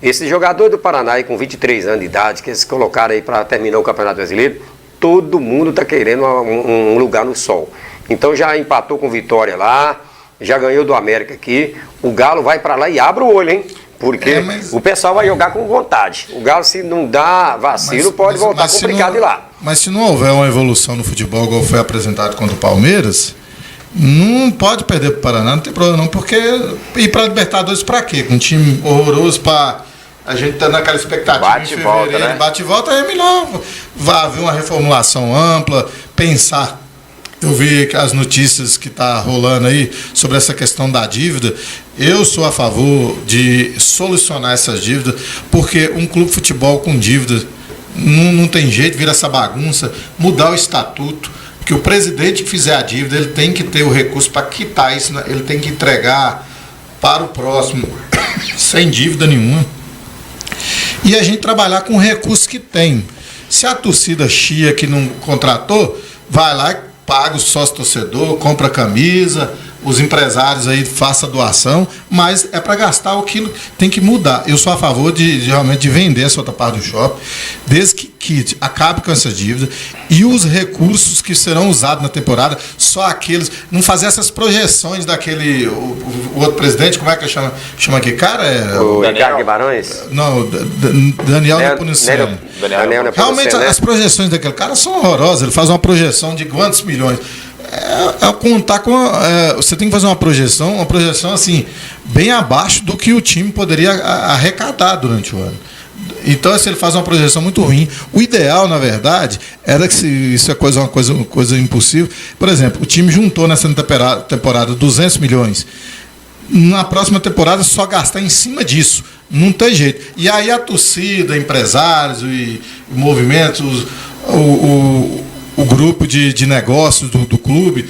Esse jogador do Paraná aí, com 23 anos de idade, que eles colocaram aí para terminar o Campeonato Brasileiro, todo mundo está querendo um lugar no sol. Então já empatou com Vitória lá, já ganhou do América aqui. O Galo vai para lá e abre o olho, hein? Porque o pessoal vai jogar com vontade. O Galo, se não dá vacilo, pode voltar complicado de lá. Mas se não houver uma evolução no futebol, igual foi apresentado contra o Palmeiras, não pode perder para o Paraná, não tem problema não, porque ir para a Libertadores para quê? Com um time horroroso para a gente tá naquela expectativa bate em fevereiro, volta, né? Bate e volta, é melhor vai haver uma reformulação ampla, pensar. Eu vi as notícias que tá rolando aí sobre essa questão da dívida. Eu sou a favor de solucionar essas dívidas, porque um clube de futebol com dívida não tem jeito, vira essa bagunça, mudar o estatuto, que o presidente que fizer a dívida, ele tem que ter o recurso para quitar isso, ele tem que entregar para o próximo, sem dívida nenhuma. E a gente trabalhar com o recurso que tem. Se a torcida chia que não contratou, vai lá e paga o sócio torcedor, compra camisa, os empresários aí façam doação, mas é para gastar aquilo, tem que mudar. Eu sou a favor de realmente de vender essa outra parte do shopping, desde que acabe com essa dívida e os recursos que serão usados na temporada, só aqueles, não fazer essas projeções daquele, o outro presidente, como é que chama aqui, cara? O Ricardo Guimarães? Não, Daniel Nepomuceno. Realmente as projeções daquele cara são horrorosas, ele faz uma projeção de quantos milhões. Contar com. Você tem que fazer uma projeção assim, bem abaixo do que o time poderia arrecadar durante o ano. Então, se ele faz uma projeção muito ruim, o ideal, na verdade, era que, se isso é uma coisa impossível, por exemplo, o time juntou nessa temporada 200 milhões. Na próxima temporada, só gastar em cima disso. Não tem jeito. E aí a torcida, empresários e movimentos, o grupo de negócios do clube,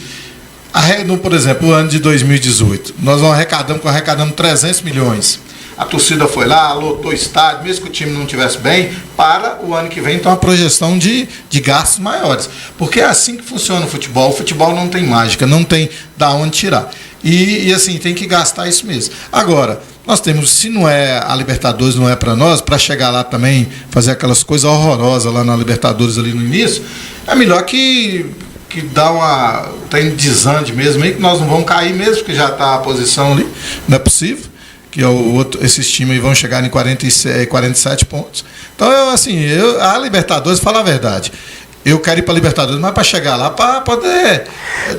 por exemplo, o ano de 2018, nós arrecadamos 300 milhões. A torcida foi lá, lotou o estádio, mesmo que o time não estivesse bem, para o ano que vem, então, uma projeção de gastos maiores. Porque é assim que funciona o futebol. O futebol não tem mágica, não tem da onde tirar. E assim, tem que gastar isso mesmo. Agora, nós temos, se não é a Libertadores, não é para nós, para chegar lá também, fazer aquelas coisas horrorosas lá na Libertadores ali no início, é melhor que tem desande mesmo aí, que nós não vamos cair mesmo, porque já está a posição ali, não é possível, que esses times aí vão chegar em 47 pontos. Então, a Libertadores, falar a verdade, eu quero ir para Libertadores, mas para chegar lá, para poder...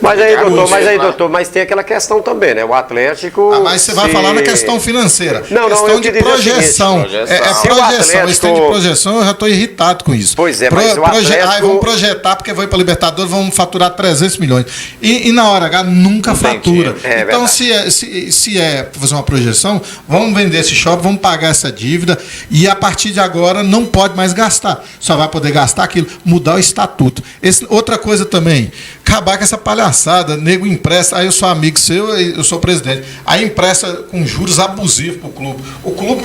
Mas aí, doutor, mas tem aquela questão também, né? O Atlético... mas você vai falar na questão financeira. Não, questão eu de te digo projeção. Projeção. Esse tem de projeção, eu já estou irritado com isso. Pois é, mas o Atlético... vamos projetar, porque vai para Libertadores, vamos faturar 300 milhões. E na hora H, nunca fatura. Então, se é fazer uma projeção, vamos vender esse shopping, vamos pagar essa dívida, e a partir de agora não pode mais gastar. Só vai poder gastar aquilo, mudar o estatuto. Outra coisa também, acabar com essa palhaçada, nego empresta, aí eu sou amigo seu, eu sou presidente, aí empresta com juros abusivos pro clube. O clube,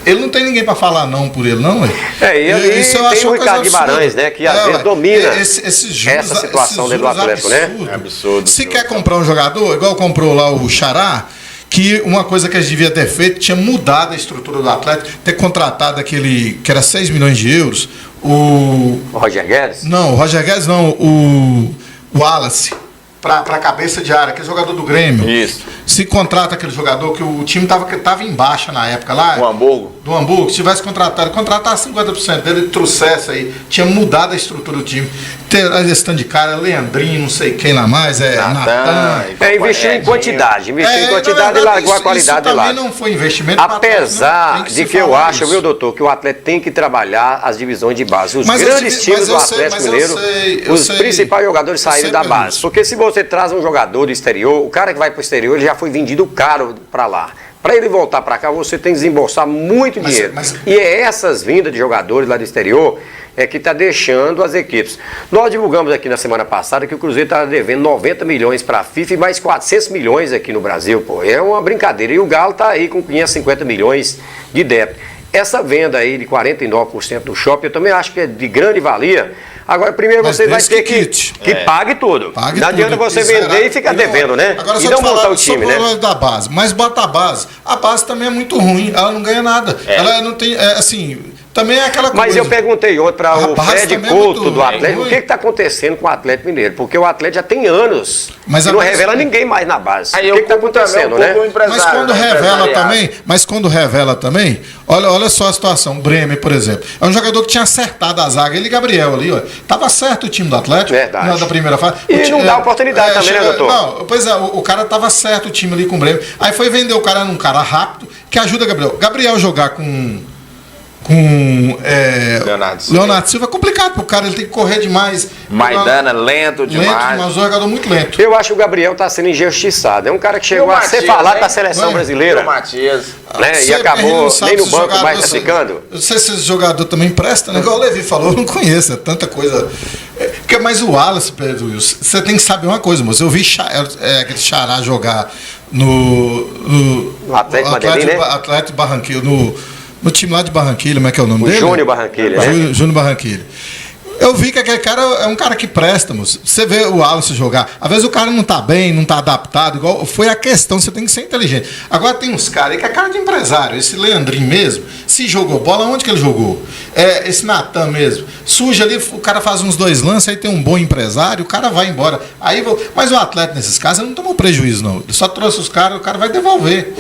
ele não tem ninguém para falar não por ele, não. Isso eu tem o Ricardo Guimarães, né, que às vezes domina essa situação dentro do Atlético, né? É absurdo. Se quer comprar um jogador, igual comprou lá o Xará, que uma coisa que a gente devia ter feito, tinha mudado a estrutura do Atlético, ter contratado aquele que era 6 milhões de euros, o Roger Guedes? Não, o Roger Guedes não, o Wallace, para cabeça de área, aquele jogador do Grêmio. Isso. Se contrata aquele jogador, que o time tava em baixa na época lá. O Hamburgo. Do Hamburgo, se tivesse contratar 50% dele, trouxesse aí, tinha mudado a estrutura do time. Ter esse tanto de cara, Leandrinho, não sei quem lá mais, Natan. Investiu em quantidade, e largou a qualidade de lado. Também não foi investimento. Apesar de que eu acho, viu, doutor, que o Atlético tem que trabalhar as divisões de base. Os grandes times do Atlético Mineiro, os principais jogadores saíram da base. Porque se você traz um jogador do exterior, o cara que vai para o exterior, ele já foi vendido caro para lá. Para ele voltar para cá, você tem que desembolsar muito dinheiro. E é essas vindas de jogadores lá do exterior que está deixando as equipes. Nós divulgamos aqui na semana passada que o Cruzeiro está devendo 90 milhões para a FIFA e mais 400 milhões aqui no Brasil. Pô. É uma brincadeira. E o Galo está aí com 550 milhões de débito. Essa venda aí de 49% do shopping, eu também acho que é de grande valia. Agora, primeiro você vai ter que pague tudo. Não adianta você vender e ficar devendo, né? Agora, e não montar o time, né? Da base. Mas bota a base. A base também é muito ruim. Ela não ganha nada. Ela não tem, também é aquela coisa. Mas eu perguntei ontem para o Fred Couto do Atlético, o que está acontecendo com o Atlético Mineiro? Porque o Atlético já tem anos e não revela ninguém mais na base. Aí o que está acontecendo, né? Mas quando revela também, olha só a situação. O Bremer, por exemplo, é um jogador que tinha acertado a zaga. Ele e Gabriel ali, ó. Tava certo o time do Atlético. Verdade. Da primeira fase. E não dá oportunidade também, né, doutor? Não, pois é, o cara tava certo o time ali com o Bremer. Aí foi vender o cara num cara rápido, que ajuda Gabriel. Gabriel jogar com Leonardo Silva é complicado pro cara, ele tem que correr demais. Maidana lento demais. Mas o jogador muito lento. Eu acho que o Gabriel tá sendo injustiçado. É um cara que chegou a ser falado da seleção brasileira. Né? E acabou nem no banco mais tá ficando. Eu não sei se esse jogador também presta, né? Igual o Levi falou, eu não conheço, é tanta coisa. Mas o Wallace, Pedro Wilson, você tem que saber uma coisa, moço. Eu vi aquele Xará jogar no Atlético Barranquilla, no time lá de Barranquilla, como é que é o nome dele? Júnior Barranquilla, né? Júnior Barranquilla. Eu vi que aquele cara é um cara que presta, moço. Você vê o Wallace jogar. Às vezes o cara não tá bem, não tá adaptado. Igual foi a questão, você tem que ser inteligente. Agora tem uns caras aí que é cara de empresário. Esse Leandrinho mesmo, se jogou bola, onde que ele jogou? Esse Natan mesmo. Suja ali, o cara faz uns 2 lances, aí tem um bom empresário, o cara vai embora. Mas o atleta, nesses casos, não tomou prejuízo, não. Ele só trouxe os caras, o cara vai devolver.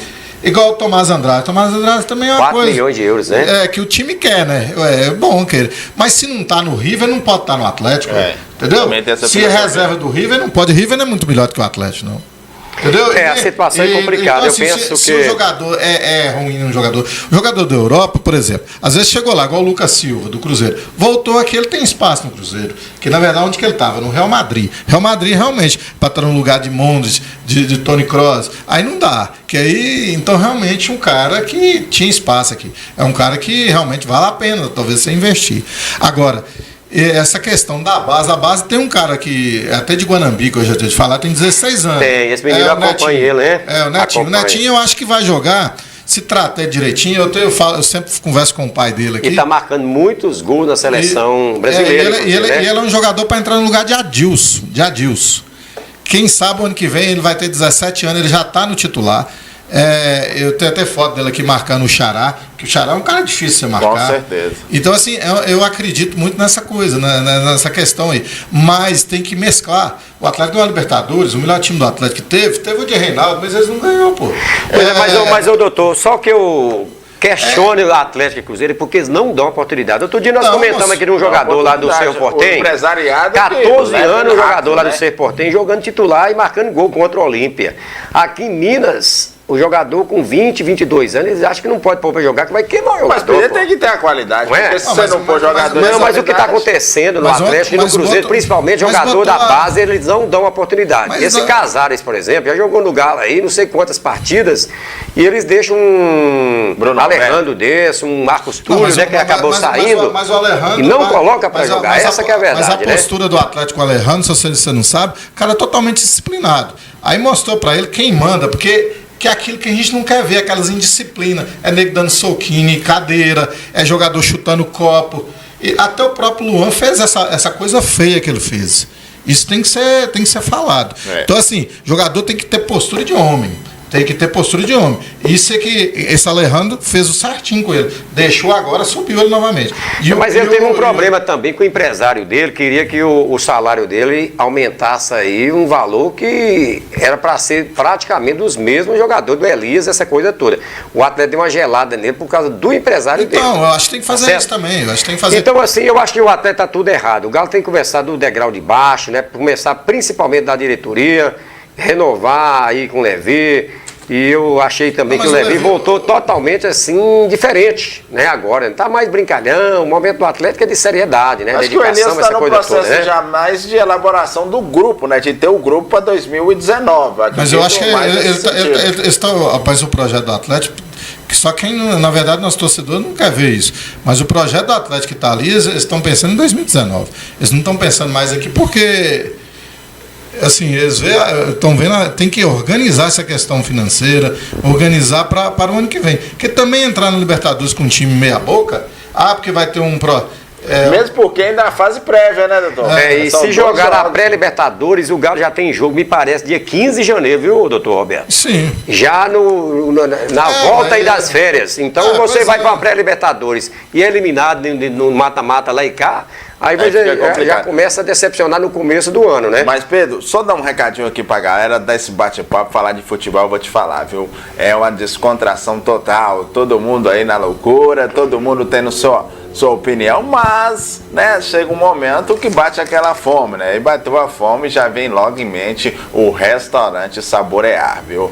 Igual o Tomás Andrade. Tomás Andrade também é uma 4 milhões de euros, né? Que o time quer, né? É bom querer. Mas se não tá no River, não pode estar no Atlético. Entendeu? Se é reserva do River, não pode. O River não é muito melhor do que o Atlético, não. Entendeu? A situação é complicada. Então, eu penso que. Se o jogador é ruim num jogador. O jogador da Europa, por exemplo, às vezes chegou lá, igual o Lucas Silva, do Cruzeiro. Voltou aqui, ele tem espaço no Cruzeiro. Que na verdade, onde que ele estava? No Real Madrid. Real Madrid, realmente, para estar no lugar de Mondes, de Toni Kroos, aí não dá. Que aí, então, realmente, um cara que tinha espaço aqui. É um cara que realmente vale a pena, talvez, você investir. Agora. Essa questão da base, a base tem um cara que, até de Guanambi, que eu já tinha te falar, tem 16 anos. Tem, esse menino acompanha ele, né? O Netinho. O Netinho eu acho que vai jogar, se tratar direitinho, eu sempre converso com o pai dele aqui. Ele tá marcando muitos gols na seleção brasileira. E ele é um jogador para entrar no lugar de Adilson. Quem sabe o ano que vem ele vai ter 17 anos, ele já está no titular. Eu tenho até foto dele aqui marcando o Xará, que o Xará é um cara difícil de você marcar. Com certeza. Então, assim, eu acredito muito nessa coisa, nessa questão aí. Mas tem que mesclar. O Atlético ganhou a Libertadores, o melhor time do Atlético que teve o de Reinaldo, mas eles não ganhou, pô. Mas doutor, só que eu Questione o Atlético e Cruzeiro porque eles não dão oportunidade. Outro dia nós comentamos aqui de um jogador lá do Cerro Porteño, empresariado 14 anos, jogador lá do Cerro Porteño, jogando titular e marcando gol contra o Olímpia. Aqui em Minas, o jogador com 20, 22 anos, eles acham que não pode pôr pra jogar, que vai queimar o jogador. Mas ele tem que ter a qualidade, não é? porque se você não for jogador... Não, mas o que está acontecendo no Atlético e no Cruzeiro, principalmente jogador da base, eles não dão oportunidade. Esse Casares, por exemplo, já jogou no Galo aí, não sei quantas partidas, e eles deixam um Alejandro desse, um Marcos Túlio, né, que acabou saindo, e não coloca para jogar. Essa que é a verdade, mas a postura do Atlético com o Alejandro, se você não sabe, o cara é totalmente disciplinado. Aí mostrou para ele quem manda, porque... que é aquilo que a gente não quer ver, aquelas indisciplinas. É nego dando soquinho em cadeira, é jogador chutando copo. E até o próprio Luan fez essa coisa feia que ele fez. Isso tem que ser falado. Então, assim, jogador tem que ter postura de homem. Tem que ter postura de homem. Isso é que esse Alejandro fez o certinho com ele. Deixou agora, subiu ele novamente. Mas ele teve um problema também com o empresário dele, queria que o salário dele aumentasse aí um valor que era para ser praticamente dos mesmos jogadores do Elias, essa coisa toda. O atleta deu uma gelada nele por causa do empresário dele. Então, eu acho que tem que fazer isso também. Então, assim, eu acho que o atleta tá tudo errado. O Galo tem que começar do degrau de baixo, né? Começar principalmente da diretoria, renovar aí com o Levi. E eu achei também que o Levi voltou totalmente assim, diferente, né? Agora, não tá mais brincalhão, o momento do Atlético é de seriedade, né? Acho que o Elias está no processo já mais de elaboração do grupo, né? De ter o grupo para 2019. Mas eu acho que mas o projeto do Atlético, que só quem, na verdade, nosso torcedor não quer ver isso. Mas o projeto do Atlético que está ali, eles estão pensando em 2019. Eles não estão pensando mais aqui porque... assim, eles estão vendo, tem que organizar essa questão financeira, organizar para o ano que vem. Porque também entrar no Libertadores com um time meia boca, porque vai ter um... mesmo porque ainda é a fase prévia, né, doutor? E se jogar a pré-Libertadores, o Galo já tem jogo, me parece, dia 15 de janeiro, viu, doutor Roberto? Sim. Já na volta aí das férias. Então você vai para a pré-Libertadores e é eliminado no mata-mata lá e cá, aí você já começa a decepcionar no começo do ano, né? Mas, Pedro, só dar um recadinho aqui pra galera desse bate-papo, falar de futebol, eu vou te falar, viu? É uma descontração total, todo mundo aí na loucura, todo mundo tendo sua opinião, mas, né, chega um momento que bate aquela fome, né? E bateu a fome, já vem logo em mente o Restaurante Saborear, viu?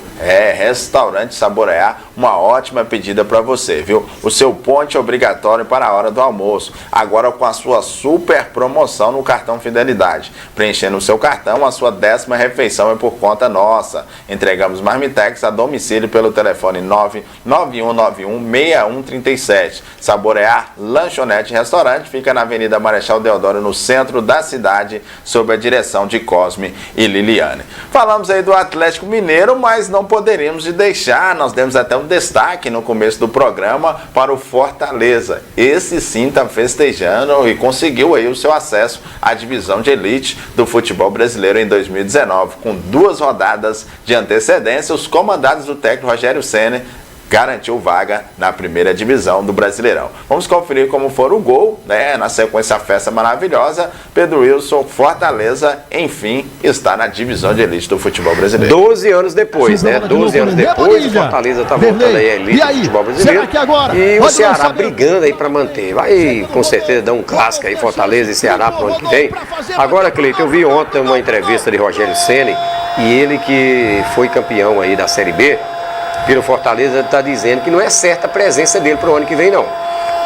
Restaurante Saborear, uma ótima pedida para você, viu? O seu ponte obrigatório para a hora do almoço, agora com a sua super promoção no cartão Fidelidade. Preenchendo o seu cartão, a sua 10ª refeição é por conta nossa. Entregamos marmitex a domicílio pelo telefone 991916137. Saborear Lanchonete e Restaurante fica na Avenida Marechal Deodoro, no centro da cidade, sob a direção de Cosme e Liliane. Falamos aí do Atlético Mineiro, mas não poderíamos deixar, nós demos até um destaque no começo do programa para o Fortaleza. Esse sim está festejando e conseguiu aí o seu acesso à divisão de elite do futebol brasileiro em 2019, com 2 rodadas de antecedência. Os comandados do técnico Rogério Ceni garantiu vaga na primeira divisão do Brasileirão. Vamos conferir como for o gol, né? Na sequência, a festa maravilhosa. Pedro Wilson, Fortaleza, enfim, está na divisão de elite do futebol brasileiro. 12 anos depois, né? 12 anos depois, o Fortaleza está voltando aí à elite do futebol brasileiro. E o Ceará brigando aí para manter. Vai, com certeza, dar um clássico aí, Fortaleza e Ceará para o ano que vem. Agora, Cleiton, eu vi ontem uma entrevista de Rogério Ceni, e ele que foi campeão aí da Série B, pelo Fortaleza, está dizendo que não é certa a presença dele para o ano que vem, não.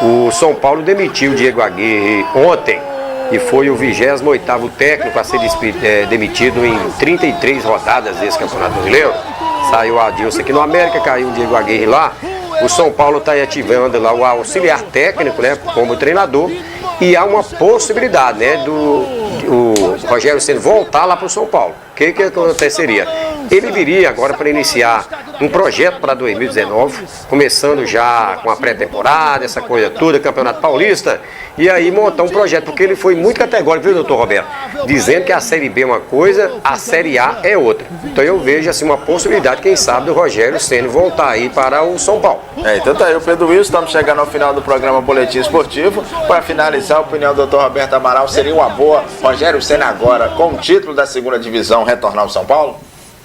O São Paulo demitiu o Diego Aguirre ontem e foi o 28º técnico a ser demitido em 33 rodadas desse Campeonato Brasileiro. Saiu o Adilson aqui no América, caiu o Diego Aguirre lá. O São Paulo está ativando lá o auxiliar técnico, né, como treinador, e há uma possibilidade, né, do Rogério Ceni voltar lá para o São Paulo. O que aconteceria? Ele viria agora para iniciar um projeto para 2019, começando já com a pré-temporada, essa coisa toda, Campeonato Paulista, e aí montar um projeto, porque ele foi muito categórico, viu, doutor Roberto? Dizendo que a Série B é uma coisa, a Série A é outra. Então eu vejo assim uma possibilidade, quem sabe, do Rogério Ceni voltar aí para o São Paulo. Então tá aí o Pedro Wilson, estamos chegando ao final do programa Boletim Esportivo. Para finalizar, a opinião do doutor Roberto Amaral seria uma boa, Rogério Ceni agora, com o título da 2ª divisão, retornar ao São Paulo?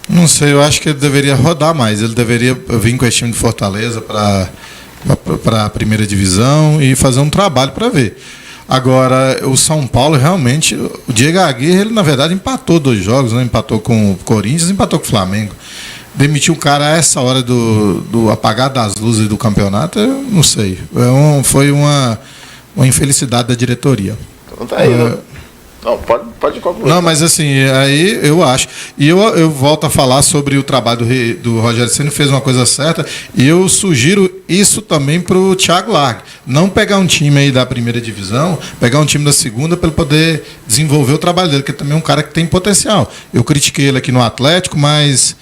Não sei, eu acho que ele deveria rodar mais. Ele deveria vir com esse time de Fortaleza para a primeira divisão e fazer um trabalho para ver. Agora, o São Paulo realmente, o Diego Aguirre, ele na verdade empatou 2 jogos, né? Empatou com o Corinthians, empatou com o Flamengo. Demitiu o cara a essa hora do apagar das luzes do campeonato, eu não sei. Foi uma infelicidade da diretoria. Então tá aí, né? Não, pode concluir. Não, mas assim, aí eu acho. E eu volto a falar sobre o trabalho do Rogério Ceni, fez uma coisa certa, e eu sugiro isso também para o Thiago Largue. Não pegar um time aí da primeira divisão, pegar um time da segunda para ele poder desenvolver o trabalho dele, porque também é um cara que tem potencial. Eu critiquei ele aqui no Atlético, mas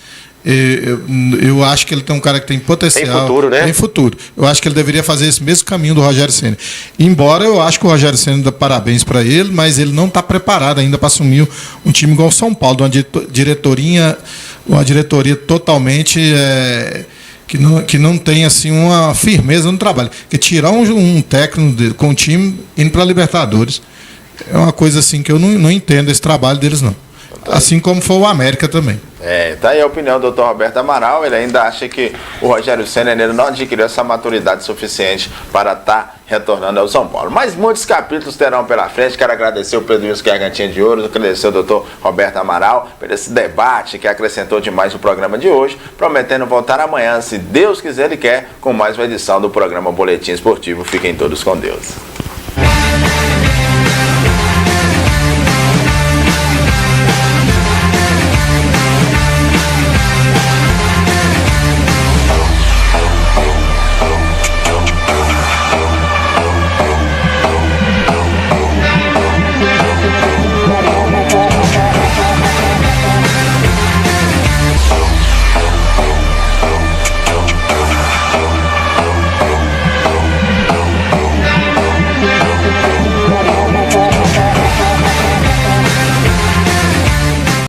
eu acho que ele tem um cara que tem potencial. Tem futuro, né? Tem futuro. Eu acho que ele deveria fazer esse mesmo caminho do Rogério Ceni. Embora eu acho que o Rogério Ceni dá parabéns para ele, mas ele não está preparado ainda para assumir um time igual o São Paulo, uma diretoria totalmente que não tem assim uma firmeza no trabalho. Porque tirar um técnico com o time indo para a Libertadores é uma coisa assim que eu não entendo esse trabalho deles, não. Assim como foi o América também. Tá aí a opinião do Dr. Roberto Amaral. Ele ainda acha que o Rogério Ceni não adquiriu essa maturidade suficiente para estar retornando ao São Paulo. Mas muitos capítulos terão pela frente. Quero agradecer o Pedro Wilson, que é a Gargantinha de Ouro, agradecer o Dr. Roberto Amaral por esse debate que acrescentou demais no programa de hoje, prometendo voltar amanhã, se Deus quiser, Ele quer, com mais uma edição do programa Boletim Esportivo. Fiquem todos com Deus.